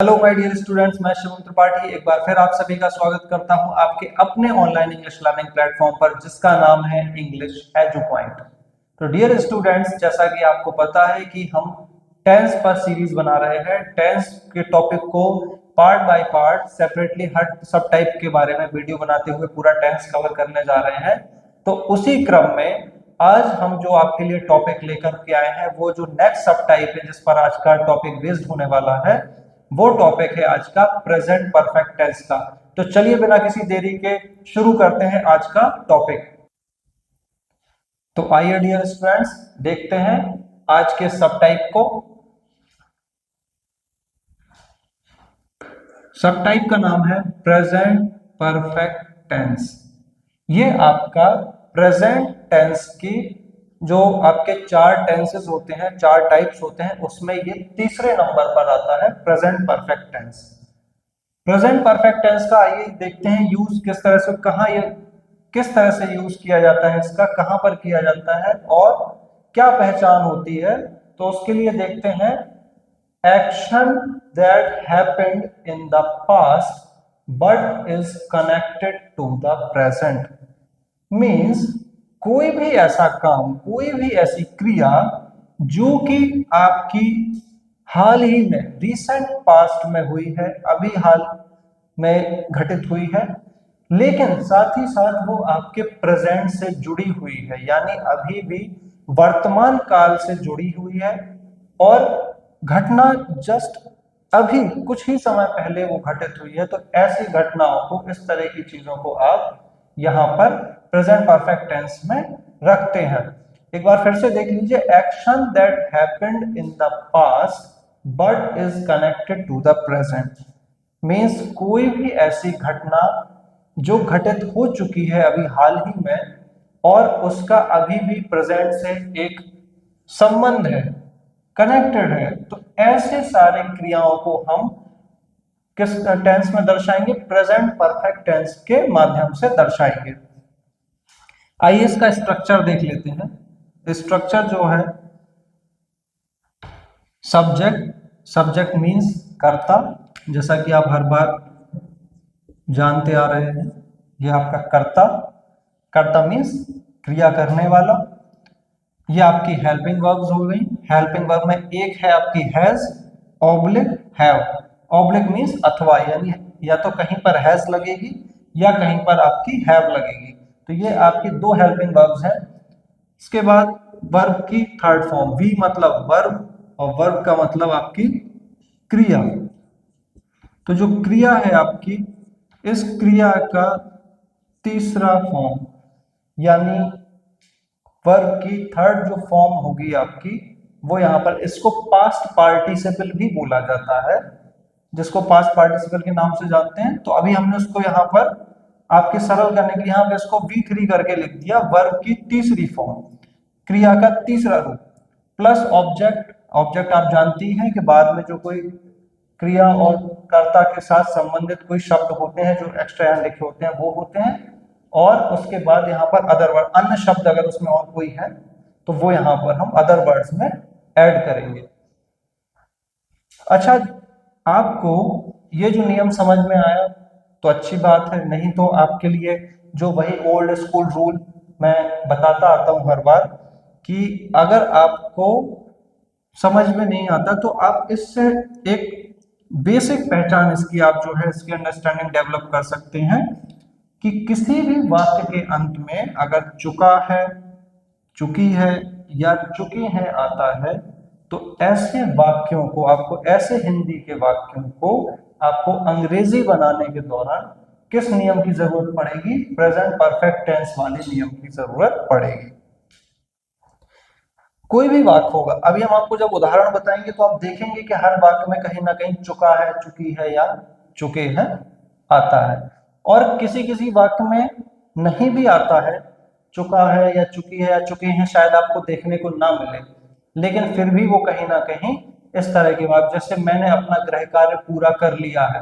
Hello my dear students, मैं शिवम त्रिपाठी एक बार फिर आप सभी का स्वागत करता हूं आपके अपने ऑनलाइन इंग्लिश लर्निंग प्लेटफॉर्म पर जिसका नाम है इंग्लिश एजू पॉइंट। तो डियर स्टूडेंट्स, जैसा कि आपको पता है कि हम टेंस पर सीरीज बना रहे हैं। टेंस के टॉपिक को पार्ट बाय पार्ट सेपरेटली हर सब टाइप के बारे में वीडियो बनाते हुए पूरा टेंस कवर करने जा रहे हैं। तो उसी क्रम में आज हम जो आपके लिए टॉपिक लेकर के आए हैं, वो जो नेक्स्ट सब टाइप है जिस पर आज का टॉपिक बेस्ड होने वाला है, वो टॉपिक है आज का प्रेजेंट परफेक्ट टेंस का। तो चलिए बिना किसी देरी के शुरू करते हैं आज का टॉपिक। तो आइए डियर स्टूडेंट्स, देखते हैं आज के सब टाइप को। सब टाइप का नाम है प्रेजेंट परफेक्ट टेंस। ये आपका प्रेजेंट टेंस की जो आपके चार टेंसेस होते हैं, चार टाइप्स होते हैं, उसमें ये तीसरे नंबर पर आता है present perfect tense. Present perfect tense का आइए देखते हैं यूज किस तरह से, कहाँ ये किस तरह से यूज किया जाता है, इसका कहां पर किया जाता है और क्या पहचान होती है। तो उसके लिए देखते हैं action that happened in the past but is connected to the present. Means कोई भी ऐसा काम, कोई भी ऐसी क्रिया जो कि आपकी हाल ही में रिसेंट पास्ट में हुई है, अभी हाल में घटित हुई है, लेकिन साथ ही साथ वो आपके प्रेजेंट से जुड़ी हुई है, यानी अभी भी वर्तमान काल से जुड़ी हुई है और घटना जस्ट अभी कुछ ही समय पहले वो घटित हुई है। तो ऐसी घटनाओं को, इस तरह की चीजों को आप यहां पर प्रेजेंट परफेक्ट टेंस में रखते हैं। एक बार फिर से देख लीजिए, action that happened in the past but is connected to the present. Means कोई भी ऐसी घटना जो घटित हो चुकी है अभी हाल ही में और उसका अभी भी प्रेजेंट से एक संबंध है, कनेक्टेड है, तो ऐसे सारे क्रियाओं को हम किस टेंस में दर्शाएंगे? प्रेजेंट परफेक्ट टेंस के माध्यम से दर्शाएंगे। आइए इसका स्ट्रक्चर देख लेते हैं। स्ट्रक्चर जो है, सब्जेक्ट मीन्स कर्ता, जैसा कि आप हर बार जानते आ रहे हैं, यह आपका कर्ता मीन्स क्रिया करने वाला। ये आपकी हेल्पिंग वर्ब्स हो गई। हेल्पिंग वर्ब में एक है आपकी has oblique have. Oblique means अथवा, यानी या तो कहीं पर हैज लगेगी या कहीं पर आपकी हैव लगेगी। तो ये आपकी दो हेल्पिंग वर्ब्स हैं। इसके बाद वर्ब की थर्ड फॉर्म, वी मतलब वर्ब और वर्ब का मतलब आपकी क्रिया। तो जो क्रिया है आपकी, इस क्रिया का तीसरा फॉर्म यानी वर्ब की थर्ड जो फॉर्म होगी आपकी, वो यहां पर, इसको पास्ट पार्टिसिपल भी बोला जाता है, जिसको पास्ट पार्टिसिपल के नाम से जानते हैं। तो अभी हमने उसको यहां पर आपके सरल करने के लिए यहां पे इसको V3 करके लिख दिया। वर्ब की तीसरी फॉर्म, क्रिया का तीसरा रूप, प्लस ऑब्जेक्ट। ऑब्जेक्ट आप जानती हैं कि बाद में जो कोई क्रिया और कर्ता के साथ संबंधित कोई शब्द होते हैं जो एक्स्ट्रा यहां लिखे होते हैं, वो होते हैं। और उसके बाद यहाँ पर अदर वर्ड, अन्य शब्द अगर उसमें और कोई है तो वो यहाँ पर हम अदर वर्ड्स में ऐड करेंगे। अच्छा, आपको ये जो नियम समझ में आया तो अच्छी बात है, नहीं तो आपके लिए जो वही ओल्ड स्कूल रूल मैं बताता आता हूं हर बार, कि अगर आपको समझ में नहीं आता तो आप इससे एक बेसिक पहचान इसकी आप जो है इसकी अंडरस्टैंडिंग डेवलप कर सकते हैं कि किसी भी वाक्य के अंत में अगर चुका है, चुकी है या चुकी है आता है, तो ऐसे वाक्यों को आपको, ऐसे हिंदी के वाक्यों को आपको अंग्रेजी बनाने के दौरान किस नियम की जरूरत पड़ेगी? प्रेजेंट परफेक्ट टेंस वाले नियम की जरूरत पड़ेगी। कोई भी वाक्य होगा, अभी हम आपको जब उदाहरण बताएंगे तो आप देखेंगे कि हर वाक्य में कहीं ना कहीं चुका है, चुकी है या चुके हैं आता है। और किसी किसी वाक्य में नहीं भी आता है, चुका है या चुकी है या चुके हैं शायद आपको देखने को ना मिले, लेकिन फिर भी वो कहीं ना कहीं इस तरह के वाक्य, जैसे मैंने अपना गृह कार्य पूरा कर लिया है।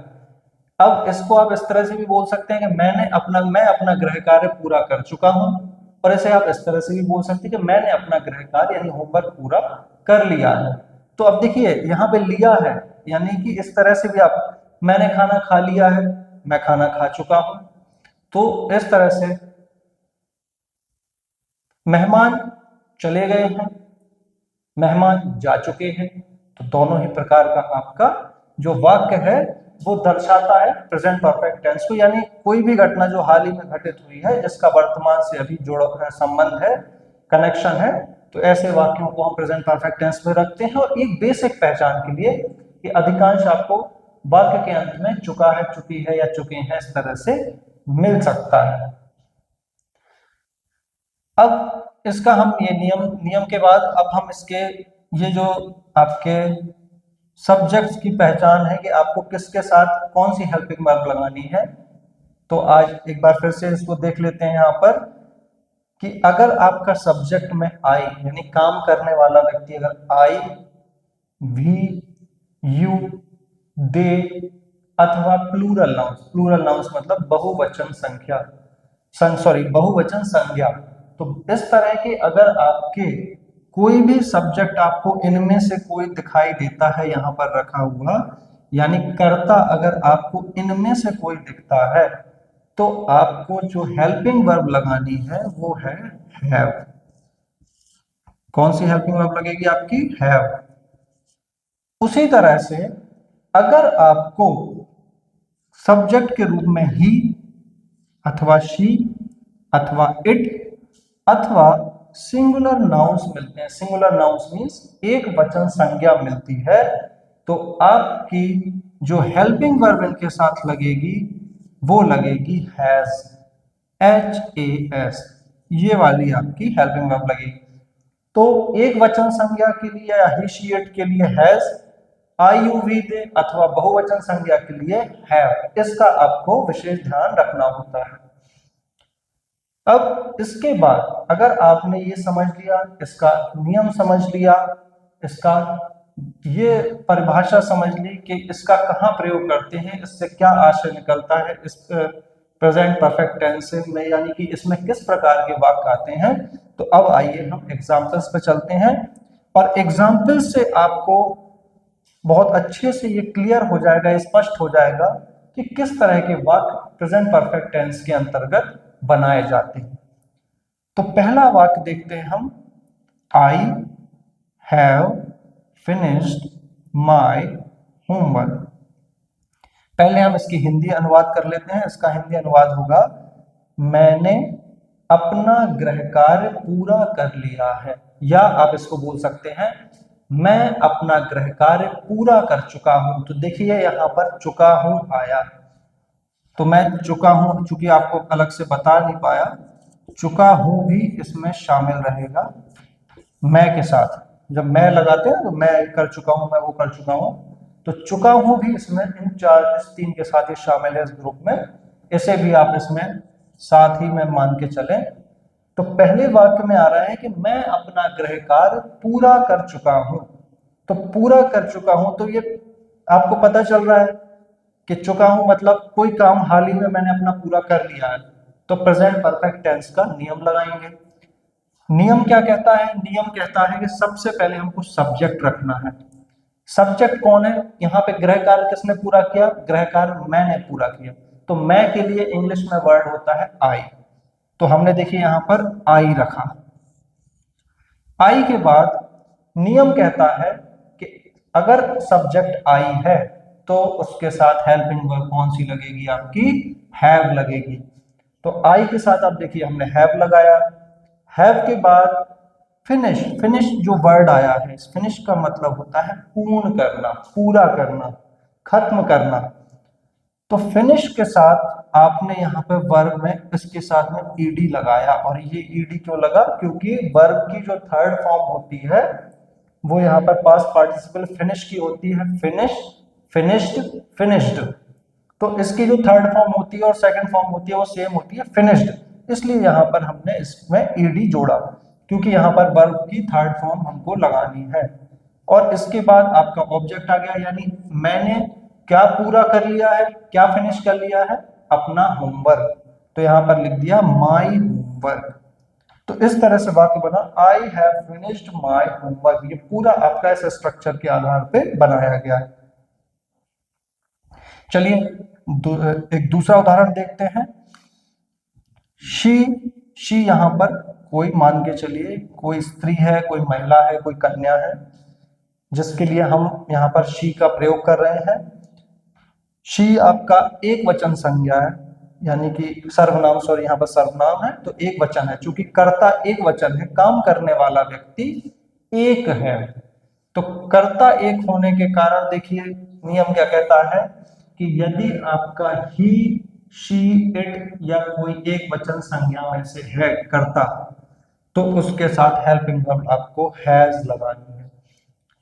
अब इसको आप इस तरह से भी बोल सकते हैं कि मैं अपना गृह कार्य पूरा कर चुका हूं, और ऐसे आप इस तरह से भी बोल सकते हैं कि मैंने अपना गृह कार्य यानी होमवर्क पूरा कर लिया है। तो अब देखिए यहाँ पे लिया है, यानी कि इस तरह से भी आप, मैंने खाना खा लिया है, मैं खाना खा चुका हूं। तो इस तरह से मेहमान चले गए हैं, मेहमान जा चुके हैं, तो दोनों ही प्रकार का आपका जो वाक्य है वो दर्शाता है प्रेजेंट परफेक्ट टेंस को, यानी कोई भी घटना जो हाल ही में घटित हुई है जिसका वर्तमान से अभी जोड़ संबंध है, कनेक्शन है, तो ऐसे वाक्यों को हम प्रेजेंट परफेक्ट टेंस में रखते हैं। और एक बेसिक पहचान के लिए कि अधिकांश आपको वाक्य के अंत में चुका है, चुकी है या चुके हैं इस तरह से मिल सकता है। अब इसका हम ये नियम नियम के बाद अब हम इसके ये जो आपके सब्जेक्ट्स की पहचान है कि आपको किसके साथ कौन सी हेल्पिंग वर्ब लगानी है, तो आज एक बार फिर से इसको देख लेते हैं यहाँ पर कि अगर आपका सब्जेक्ट में आई यानी काम करने वाला व्यक्ति अगर आई, वी, यू, दे अथवा प्लूरल नाउंस मतलब बहुवचन संख्या, बहुवचन संज्ञा, तो इस तरह के अगर आपके कोई भी सब्जेक्ट आपको इनमें से कोई दिखाई देता है यहां पर रखा हुआ, यानी कर्ता अगर आपको इनमें से कोई दिखता है, तो आपको जो हेल्पिंग वर्ब लगानी है वो है हैव। कौन सी हेल्पिंग वर्ब लगेगी आपकी? हैव। उसी तरह से अगर आपको सब्जेक्ट के रूप में ही अथवा शी अथवा इट अथवा सिंगुलर नाउंस मिलते हैं, सिंगुलर नाउंस मींस एक वचन संज्ञा मिलती है, तो आपकी जो हेल्पिंग वर्ब इनके साथ लगेगी वो लगेगी हैज, HAS, ये वाली आपकी हेल्पिंग वर्ब लगेगी। तो एक वचन संज्ञा के लिए या ही शी इट के लिए हैज, IUV दे अथवा बहुवचन संज्ञा के लिए हैव, इसका आपको विशेष ध्यान रखना होता है। अब इसके बाद अगर आपने ये समझ लिया, इसका नियम समझ लिया, इसका ये परिभाषा समझ ली कि इसका कहाँ प्रयोग करते हैं, इससे क्या आशय निकलता है इस प्रेजेंट परफेक्ट टेंस में, यानी कि इसमें किस प्रकार के वाक्य आते हैं, तो अब आइए हम एग्जाम्पल्स पे चलते हैं। और एग्जाम्पल से आपको बहुत अच्छे से ये क्लियर हो जाएगा, स्पष्ट हो जाएगा कि किस तरह के वाक्य प्रेजेंट परफेक्ट टेंस के अंतर्गत बनाए जाते हैं। तो पहला वाक्य देखते हैं हम, I have finished my homework. पहले हम इसकी हिंदी अनुवाद कर लेते हैं। इसका हिंदी अनुवाद होगा, मैंने अपना गृह कार्य पूरा कर लिया है, या आप इसको बोल सकते हैं मैं अपना गृह कार्य पूरा कर चुका हूं। तो देखिए यहां पर चुका हूं आया, तो मैं चुका हूं, चूंकि आपको अलग से बता नहीं पाया, चुका हूं भी इसमें शामिल रहेगा मैं के साथ। जब मैं लगाते हैं तो मैं कर चुका हूं, मैं वो कर चुका हूं, तो चुका हूं भी इसमें इन इस तीन के साथ ही शामिल है इस ग्रुप में, इसे भी आप इसमें साथ ही में मान के चलें। तो पहले वाक्य में आ रहा है कि मैं अपना गृह कार्य पूरा कर चुका हूं, तो पूरा कर चुका हूं, तो ये आपको पता चल रहा है कि चुका हूं मतलब कोई काम हाल ही में मैंने अपना पूरा कर लिया है, तो प्रेजेंट परफेक्ट टेंस का नियम लगाएंगे। नियम क्या कहता है? नियम कहता है कि सबसे पहले हमको सब्जेक्ट रखना है। सब्जेक्ट कौन है? यहाँ पे गृह कार्य किसने पूरा किया? गृह कार्य मैंने पूरा किया, तो मैं के लिए इंग्लिश में वर्ड होता है आई, तो हमने देखिए यहां पर आई रखा। आई के बाद नियम कहता है कि अगर सब्जेक्ट आई है तो उसके साथ हेल्पिंग वर्ब कौन सी लगेगी? आपकी हैव लगेगी। तो आई के साथ आप देखिए हमने हैव लगाया। हैव के बाद फिनिश, फिनिश जो वर्ड आया है, इस फिनिश का मतलब होता है पूर्ण करना, पूरा करना, खत्म करना। तो फिनिश के साथ आपने यहाँ पे वर्ब में इसके साथ में ईडी लगाया, और ये ईडी क्यों लगा? क्योंकि वर्ब की जो थर्ड फॉर्म होती है वो यहाँ पर पास्ट पार्टिसिपल फिनिश की होती है, फिनिश, फिनिश्ड, फिनिश्ड। तो इसकी जो थर्ड फॉर्म होती है और सेकंड फॉर्म होती है वो सेम होती है, फिनिश्ड, इसलिए यहाँ पर हमने इसमें ईडी जोड़ा, क्योंकि यहाँ पर वर्ब की थर्ड फॉर्म हमको लगानी है। और इसके बाद आपका ऑब्जेक्ट आ गया, यानी मैंने क्या पूरा कर लिया है, क्या फिनिश कर लिया है? अपना होमवर्क, तो यहाँ पर लिख दिया माई होमवर्क। तो इस तरह से वाक्य बना, I have finished my homework. ये पूरा आपका इस स्ट्रक्चर के आधार पे बनाया गया है। चलिए एक दूसरा उदाहरण देखते हैं। शी शी यहाँ पर कोई मान के चलिए कोई स्त्री है, कोई महिला है, कोई कन्या है, जिसके लिए हम यहाँ पर शी का प्रयोग कर रहे हैं। शी आपका एक वचन संज्ञा है, यानी कि सर्वनाम, सॉरी यहाँ पर सर्वनाम है तो एक वचन है। चूंकि कर्ता एक वचन है, काम करने वाला व्यक्ति एक है, तो कर्ता एक होने के कारण देखिए नियम क्या कहता है कि यदि आपका ही, शी, इट या कोई एक वचन संज्ञा में से है कर्ता, तो उसके साथ हेल्पिंग वर्ब आपको हैज लगानी है।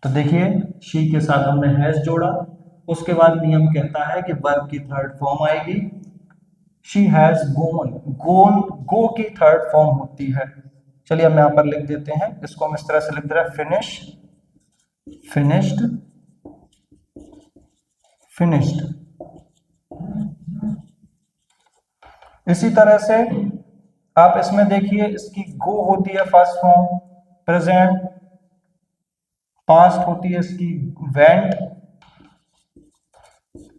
तो देखिए शी के साथ हमने हैज जोड़ा, उसके बाद नियम कहता है कि वर्ब की थर्ड फॉर्म आएगी। शी हैज गोन, गोन गो की थर्ड फॉर्म होती है। चलिए हम यहाँ पर लिख देते हैं, इसको हम इस तरह से लिख दे रहे हैं, फिनिश, फिनिश्ड, फिनिश्ड। इसी तरह से आप इसमें देखिए इसकी गो होती है फर्स्ट फॉर्म प्रेजेंट, पास्ट होती है इसकी वेंट,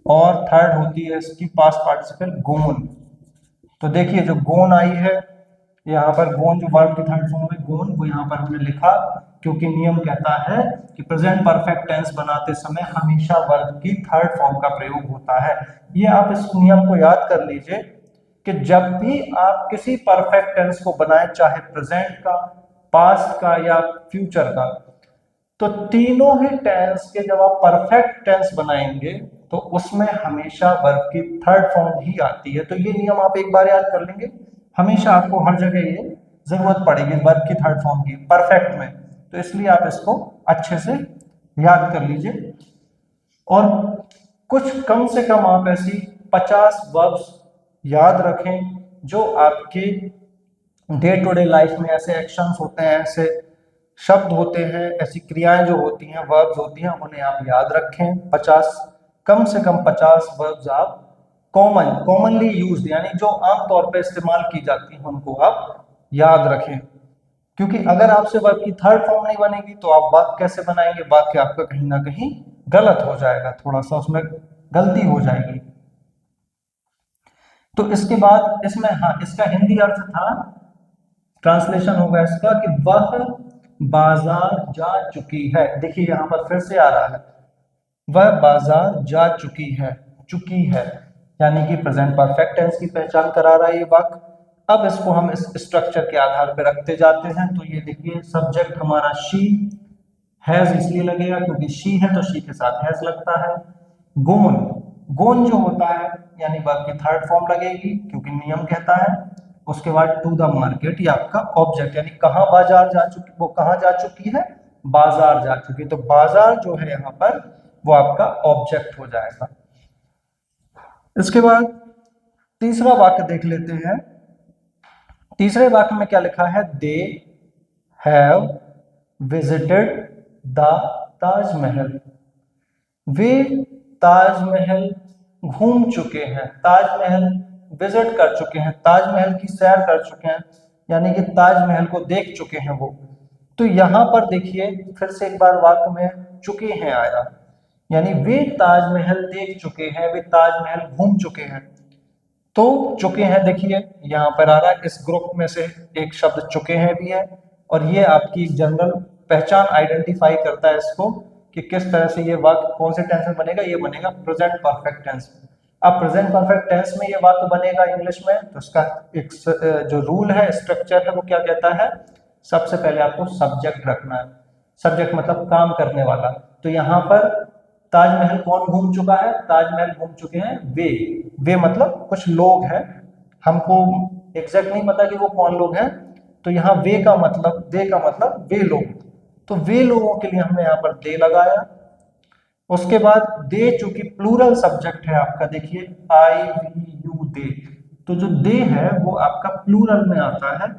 और थर्ड होती है इसकी पास्ट पार्टिसिपल गोन। तो देखिए जो गोन आई है यहाँ पर, गोन जो वर्ब की थर्ड फॉर्म है गोन, वो यहाँ पर हमने लिखा क्योंकि नियम कहता है कि प्रेजेंट परफेक्ट टेंस बनाते समय हमेशा वर्ब की थर्ड फॉर्म का प्रयोग होता है। ये आप इस नियम को याद कर लीजिए कि जब भी आप किसी परफेक्ट टेंस को बनाए, चाहे प्रेजेंट का, पास्ट का या फ्यूचर का, तो तीनों ही टेंस के जब आप परफेक्ट टेंस बनाएंगे तो उसमें हमेशा वर्ब की थर्ड फॉर्म ही आती है। तो ये नियम आप एक बार याद कर लेंगे, हमेशा आपको हर जगह ये जरूरत पड़ेगी वर्ब की थर्ड फॉर्म की परफेक्ट में, तो इसलिए आप इसको अच्छे से याद कर लीजिए। और कुछ कम से कम आप ऐसी 50 वर्ब्स याद रखें जो आपके डे टू डे लाइफ में ऐसे एक्शंस होते हैं, ऐसे शब्द होते हैं, ऐसी क्रियाएं जो होती हैं, वर्ब्स होती हैं, उन्हें आप याद रखें। 50, कम से कम 50 वर्ब्स आप कॉमनली यूज्ड, यानी जो आमतौर पर इस्तेमाल की जाती हैं, उनको आप याद रखें। क्योंकि अगर आपसे वर्ब की थर्ड फॉर्म नहीं बनेगी तो आप वाक्य कैसे बनाएंगे, वाक्य आपका कहीं ना कहीं गलत हो जाएगा, थोड़ा सा उसमें गलती हो जाएगी। तो इसके बाद इसमें, हाँ, इसका हिंदी अर्थ था, ट्रांसलेशन होगा इसका कि वह बाजार जा चुकी है। देखिए यहां पर फिर से आ रहा है, वह बाजार जा चुकी है, यानी कि प्रेजेंट परफेक्ट टेंस की पहचान करा रहा है ये वाक्य। अब इसको हम इस स्ट्रक्चर के आधार पर रखते जाते हैं। तो ये देखिए सब्जेक्ट हमारा शी, हैज इसलिए लगेगा क्योंकि शी है तो शी के साथ हैज लगता है। गोन, गोन जो होता है यानी वर्ब की थर्ड फॉर्म लगेगी क्योंकि नियम कहता है। उसके बाद टू द मार्केट, ये आपका ऑब्जेक्ट, यानी कहां बाजार जा चुकी, वो कहां जा चुकी है, बाजार जा चुकी है, तो बाजार जो है यहाँ पर वो आपका ऑब्जेक्ट हो जाएगा। इसके बाद तीसरा वाक्य देख लेते हैं। तीसरे वाक्य में क्या लिखा है, they have visited the Taj Mahal, वे ताजमहल घूम चुके हैं, ताजमहल विजिट कर चुके हैं, ताजमहल की सैर कर चुके हैं, यानी कि ताजमहल को देख चुके हैं वो। तो यहां पर देखिए फिर से एक बार वाक्य में चुके हैं आया, यानी वे ताजमहल देख चुके हैं, वे ताजमहल घूम चुके हैं। तो चुके हैं देखिए यहां पर आ रहा है, इस ग्रुप में से एक शब्द चुके हैं भी है, और ये आपकी जनरल पहचान आइडेंटिफाई करता है इसको कि किस तरह से ये वाक्य कौन से टेंस में बनेगा, ये बनेगा प्रेजेंट परफेक्ट टेंस में। अब प्रेजेंट परफेक्ट टेंस में ये वाक्य बनेगा इंग्लिश में, तो इसका एक जो रूल है, स्ट्रक्चर है, वो क्या कहता है, सबसे पहले आपको सब्जेक्ट रखना है। सब्जेक्ट मतलब काम करने वाला। तो यहाँ पर ताजमहल कौन घूम चुका है, ताजमहल घूम चुके हैं वे मतलब कुछ लोग हैं, हमको एग्जैक्ट नहीं पता कि वो कौन लोग हैं। तो यहाँ वे का मतलब वे लोग, तो वे लोगों के लिए हमने यहाँ पर दे लगाया। उसके बाद दे चूंकि प्लूरल सब्जेक्ट है आपका, देखिए आई वी यू दे, तो जो दे है वो आपका प्लूरल में आता है,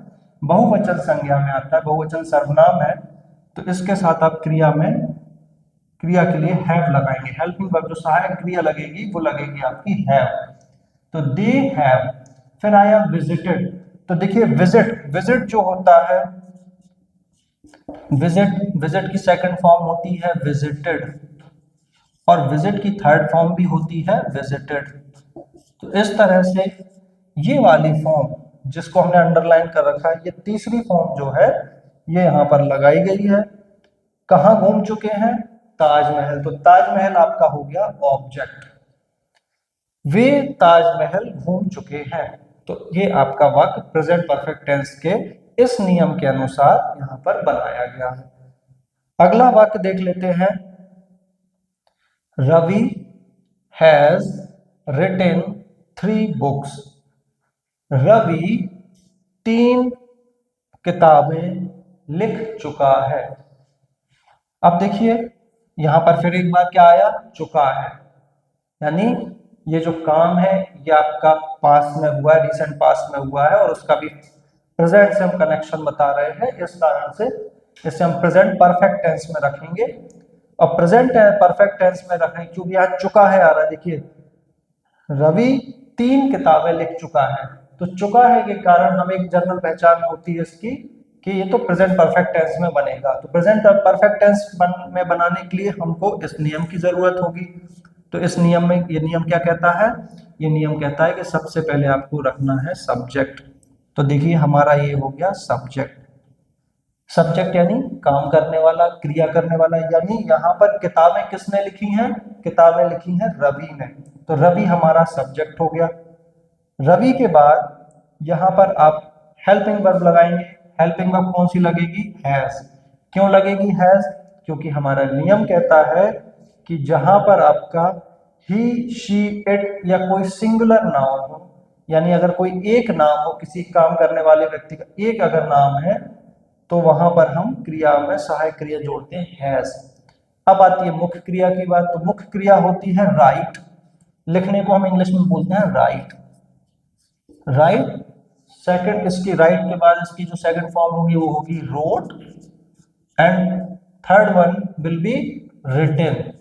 बहुवचन संज्ञा में आता है, बहुवचन सर्वनाम है। तो इसके साथ आप क्रिया के लिए हैव लगाएंगे, हेल्पिंग वर्ब जो सहायक क्रिया लगेगी वो लगेगी आपकी हैव। तो दे हैव, फिर आया विजिटेड। तो देखिए विजिट जो होता है, विजिट की सेकंड फॉर्म होती है विजिटेड। और विजिट की थर्ड फॉर्म भी होती है विजिटेड। तो इस तरह से ये वाली फॉर्म जिसको हमने अंडरलाइन कर रखा है, ये तीसरी फॉर्म जो है ये यहाँ पर लगाई गई है। कहाँ घूम चुके हैं? ताजमहल। तो ताजमहल आपका हो गया ऑब्जेक्ट, वे ताजमहल घूम चुके हैं। तो ये आपका वाक्य प्रेजेंट परफेक्ट टेंस के इस नियम के अनुसार यहां पर बनाया गया है। अगला वाक्य देख लेते हैं। Ravi has written 3 books. Ravi 3 किताबें लिख चुका है। अब देखिए यहां पर फिर एक बार क्या आया? चुका है, यानी ये जो काम है ये आपका पास में हुआ है, रिसेंट पास में हुआ है, और उसका भी प्रेजेंट से हम कनेक्शन बता रहे हैं। इस कारण से इसे हम प्रेजेंट परफेक्ट टेंस में रखेंगे। और प्रेजेंट परफेक्ट टेंस में रखेंगे क्योंकि आज चुका है आ रहा है। देखिए रवि 3 किताबें लिख चुका है, तो चुका है के कारण हमें एक जनरल पहचान होती है इसकी कि ये तो प्रेजेंट परफेक्ट टेंस में बनेगा। तो प्रेजेंट परफेक्ट टेंस में बनाने के लिए हमको इस नियम की जरूरत होगी। तो इस नियम में ये नियम क्या कहता है? ये नियम कहता है कि सबसे पहले आपको रखना है सब्जेक्ट। तो देखिए हमारा ये हो गया सब्जेक्ट। सब्जेक्ट यानी काम करने वाला, क्रिया करने वाला। यानी यहाँ पर किताबें किसने लिखी हैं? किताबें लिखी हैं रवि ने। तो रवि हमारा सब्जेक्ट हो गया। रवि के बाद यहाँ पर आप हेल्पिंग वर्ब लगाएंगे। हेल्पिंग वर्ब कौन सी लगेगी? हैज। क्यों लगेगी हैज? क्योंकि हमारा नियम कहता है कि जहां पर आपका ही, शी, इट या कोई सिंगुलर नाउन हो, यानी अगर कोई एक नाम हो, किसी काम करने वाले व्यक्ति का एक अगर नाम है, तो वहां पर हम क्रिया में सहायक क्रिया जोड़ते हैं हैज। अब आती है मुख्य क्रिया की बात। तो मुख्य क्रिया होती है राइट। लिखने को हम इंग्लिश में बोलते हैं राइट। राइट सेकंड, इसकी राइट के बाद इसकी जो सेकंड फॉर्म होगी वो होगी wrote, and third one will be written.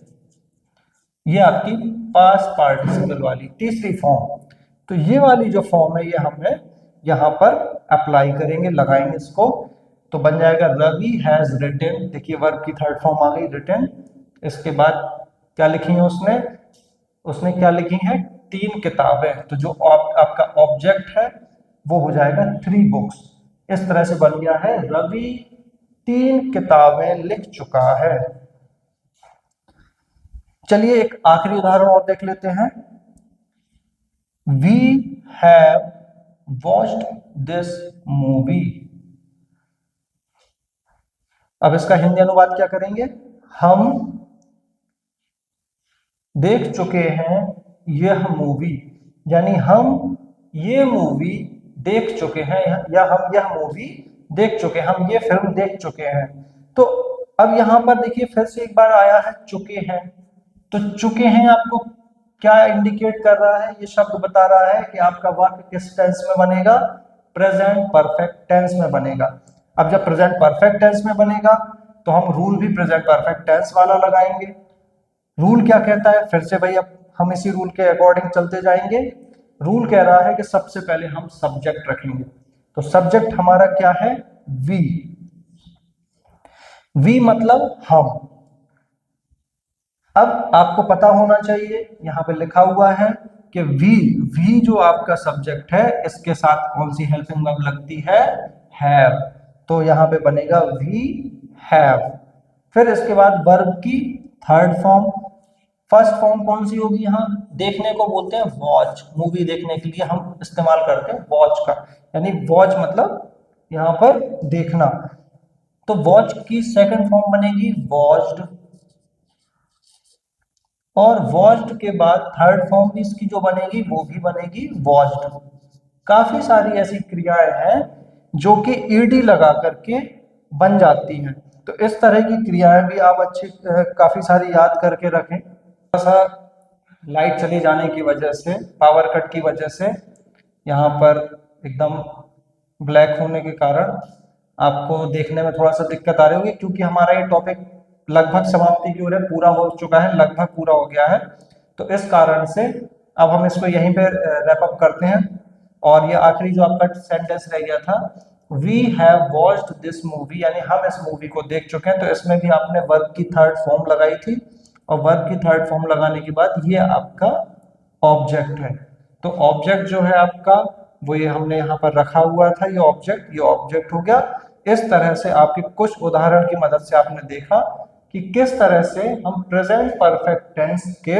ये आपकी पास्ट पार्टिसिपल वाली तीसरी फॉर्म। तो ये वाली जो फॉर्म है ये हमें यहाँ पर अप्लाई करेंगे, लगाएंगे इसको। तो बन जाएगा रवि हैज रिटन। देखिए वर्ब की थर्ड फॉर्म आ गई रिटन। इसके बाद क्या लिखी है उसने? उसने क्या लिखी है? 3 किताबें। तो जो आपका ऑब्जेक्ट है वो हो जाएगा 3 बुक्स। इस तरह से बन गया है रवि 3 किताबें लिख चुका है। चलिए एक आखिरी उदाहरण और देख लेते हैं। We have watched this movie. अब इसका हिंदी अनुवाद क्या करेंगे? हम देख चुके हैं यह मूवी, यानी हम ये मूवी देख चुके हैं, या हम यह मूवी देख चुके हैं, हम ये फिल्म देख चुके हैं। तो अब यहां पर देखिए फिर से एक बार आया है चुके हैं। तो चुके हैं आपको क्या इंडिकेट कर रहा है? ये शब्द बता रहा है कि आपका वाक्य किस टेंस में बनेगा? प्रेजेंट परफेक्ट टेंस में बनेगा। अब जब प्रेजेंट परफेक्ट टेंस में बनेगा तो हम रूल भी प्रेजेंट परफेक्ट टेंस वाला लगाएंगे। रूल क्या कहता है? फिर से भाई अब हम इसी रूल के अकॉर्डिंग चलते जाएंगे। रूल कह रहा है कि सबसे पहले हम सब्जेक्ट रखेंगे। तो सब्जेक्ट हमारा क्या है? वी। वी मतलब हम। अब आपको पता होना चाहिए, यहां पे लिखा हुआ है कि वी जो आपका सब्जेक्ट है इसके साथ कौन सी हेल्पिंग वर्ब लगती है? हैव। तो यहां पे बनेगा वी हैव। फिर इसके बाद वर्ब की थर्ड फॉर्म। फर्स्ट फॉर्म कौन सी होगी? यहाँ देखने को बोलते हैं वॉच। मूवी देखने के लिए हम इस्तेमाल करते हैं वॉच का, यानी वॉच मतलब यहाँ पर देखना। तो वॉच की सेकंड फॉर्म बनेगी वॉच्ड, और वॉच्ड के बाद थर्ड फॉर्म भी इसकी जो बनेगी वो भी बनेगी वॉच्ड। काफी सारी ऐसी क्रियाएं हैं जो कि ईडी लगा करके बन जाती हैं। तो इस तरह की क्रियाएं भी आप अच्छी काफी सारी याद करके रखें। थोड़ा सा लाइट चली जाने की वजह से, पावर कट की वजह से यहाँ पर एकदम ब्लैक होने के कारण आपको देखने में थोड़ा सा दिक्कत आ रही होगी, क्योंकि हमारा ये टॉपिक लगभग समाप्ति की ओर है, पूरा हो चुका है, लगभग पूरा हो गया है। तो इस कारण से अब हम इसको यहीं पे रैप अप करते हैं। और ये आखिरी जो आपका सेंटेंस रह गया था, we have watched this movie, यानी हम इस मूवी को देख चुके हैं। तो इसमें भी आपने वर्ब की थर्ड फॉर्म लगाई थी और वर्ब की थर्ड फॉर्म लगाने के बाद ये आपका ऑब्जेक्ट है। तो ऑब्जेक्ट जो है आपका वो ये हमने यहाँ पर रखा हुआ था, ये ऑब्जेक्ट हो गया। इस तरह से आपके कुछ उदाहरण की मदद से आपने देखा कि किस तरह से हम प्रेजेंट परफेक्ट टेंस के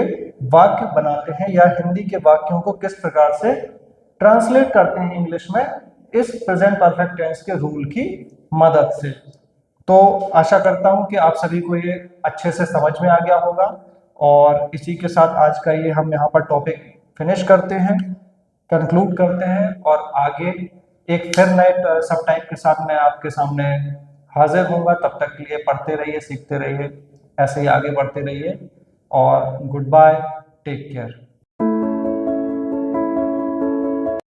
वाक्य बनाते हैं या हिंदी के वाक्यों को किस प्रकार से ट्रांसलेट करते हैं इंग्लिश में इस प्रेजेंट परफेक्ट टेंस के रूल की मदद से। तो आशा करता हूं कि आप सभी को ये अच्छे से समझ में आ गया होगा, और इसी के साथ आज का ये हम यहाँ पर टॉपिक फिनिश करते हैं, कंक्लूड करते हैं, और आगे एक फिर नए सब टाइप के साथ मैं आपके सामने हाजिर होऊंगा। तब तक के लिए पढ़ते रहिए, सीखते रहिए, ऐसे ही आगे बढ़ते रहिए, और गुड बाय, टेक केयर।